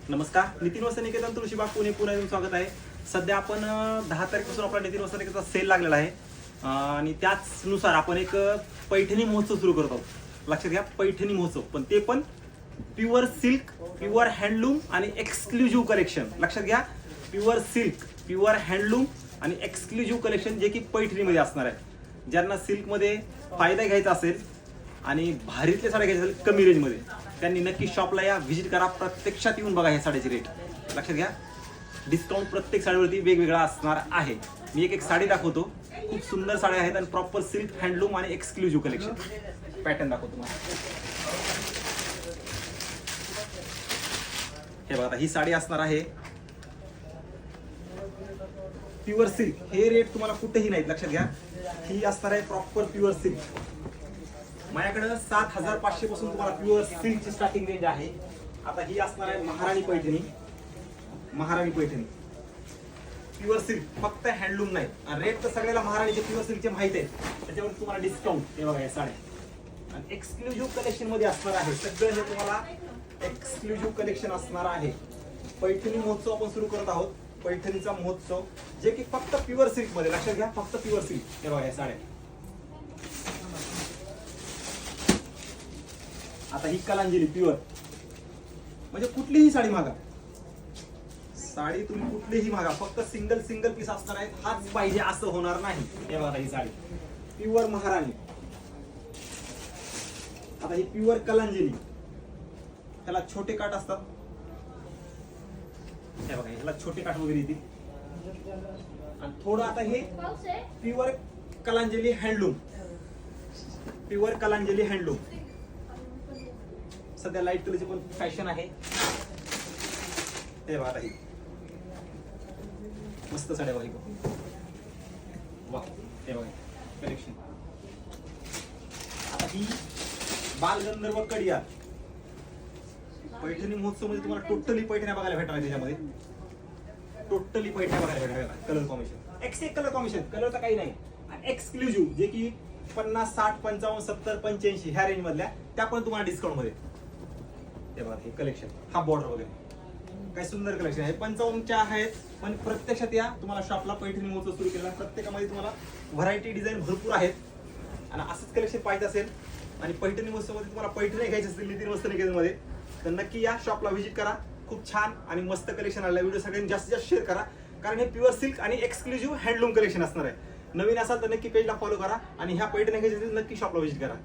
नमस्कार, नितीन वस्त्र निकेतन तुळशीबाग पुणे पुन्हा येऊन स्वागत आहे. सध्या आपण 10 तारखेपासून आपला नितीन वस्त्र निकेतनचा सेल लागलेला आहे आणि त्याचनुसार आपण एक पैठणी महोत्सव सुरू करत आहोत. लक्षात घ्या, पैठणी महोत्सव, पण ते पण प्युअर सिल्क, प्युअर हँडलूम आणि एक्सक्लुझिव्ह कलेक्शन. लक्षात घ्या, प्युअर सिल्क, प्युअर हँडलूम आणि एक्सक्लुझिव्ह कलेक्शन जे की पैठणीमध्ये असणार आहे. ज्यांना सिल्कमध्ये फायदा घ्यायचा असेल आणि भारीतल्या साड्या घ्यायच्या असेल कमी रेंजमध्ये, त्यांनी नक्की शॉपला या, व्हिजिट करा, प्रत्यक्षात येऊन बघा ह्या साड्याची रेट. लक्षात घ्या, डिस्काउंट प्रत्येक साडीवरती वेगवेगळा असणार आहे. मी एक साडी दाखवतो, खूप सुंदर साड्या आहेत आणि प्रॉपर सिल्क, हँडलूम आणि एक्सक्लुझिव्ह कलेक्शन. पॅटर्न दाखवतो तुम्हाला. हे बघा, ही साडी असणार आहे प्युअर सिल्क. हे रेट तुम्हाला कुठेही नाहीत. लक्षात घ्या, ही असणार आहे प्रॉपर प्युअर सिल्क. माझ्याकडे 7,500 पासून तुम्हाला प्युअर सिल्कची स्टार्टिंग रेंज आहे. आता ही असणार आहे महाराणी पैठणी. महाराणी पैठणी प्युअर सिल्क, फक्त हँडलूम नाही. रेट तर सगळ्याला महाराणीचे प्युअर सिल्कचे माहित आहे, त्याच्यावर तुम्हाला डिस्काउंट. हे बघा या साड्या आणि एक्सक्लुझिव्ह कलेक्शन मध्ये असणार आहे. सगळं हे तुम्हाला एक्सक्लुझिव्ह कलेक्शन असणार आहे. पैठणी महोत्सव आपण सुरू करत आहोत, पैठणीचा महोत्सव, जे की फक्त प्युअर सिल्क मध्ये. लक्षात घ्या, फक्त प्युअर सिल्क. हे बघा या साड्या. आता ही कलांजली प्युअर, म्हणजे कुठलीही साडी मागा, साडी तुम्ही कुठलीही मागा, फक्त सिंगल सिंगल पीस असणार आहेत. हाच पाहिजे असं होणार नाही. हे बघा ही साडी प्युअर महाराणी. आता ही प्युअर कलांजली, त्याला छोटे काठ असतात. हे बघा, ह्याला छोटे काठ वगैरे येतील. आणि थोडं आता हे pure Kalanjali handloom, pure Kalanjali handloom. सध्या लाईट कलरची पण फॅशन आहे. हे बघा, ही मस्त साड्या बघा. वा, हे बघा कलेक्शन. आता ही बालगंधर्व कडियाल. पैठणी महोत्सव मध्ये तुम्हाला टोटली पैठण्या बघायला भेटणार. त्याच्यामध्ये टोटली पैठण्या बघायला भेटणार. कलर कॉम्बिनेशन, एक कलर कॉम्बिनेशन, कलरचा काही नाही. एक्सक्लुझिव्ह जे की 50, 60, 55, 70, 85 ह्या रेंज मधल्या, त्या पण तुम्हाला डिस्काउंट मध्ये. हे बघा हे कलेक्शन, हा बॉर्डर वगैरे काय सुंदर कलेक्शन आहे. 55च्या आहेत, पण प्रत्यक्षात या तुम्हाला शॉपला पैठणी महोत्सव सुरू केला. प्रत्येकामध्ये तुम्हाला व्हरायटी, डिझाईन भरपूर आहेत. आणि असंच कलेक्शन पाहिजे असेल आणि पैठणी महोत्सव मध्ये तुम्हाला पैठणी घ्यायची असतील नितीन वस्त्र निकेतनमध्ये, तर नक्की या शॉपला व्हिजिट करा. खूप छान आणि मस्त कलेक्शन आलं. व्हिडिओ सगळ्यांनी जास्तीत जास्त शेअर करा, कारण हे प्युअर सिल्क आणि एक्सक्लुझिव्ह हँडलूम कलेक्शन असणार आहे. नवीन असाल तर नक्की पेजला फॉलो करा आणि ह्या पैठणी घ्यायची असेल नक्की शॉपला व्हिजिट करा.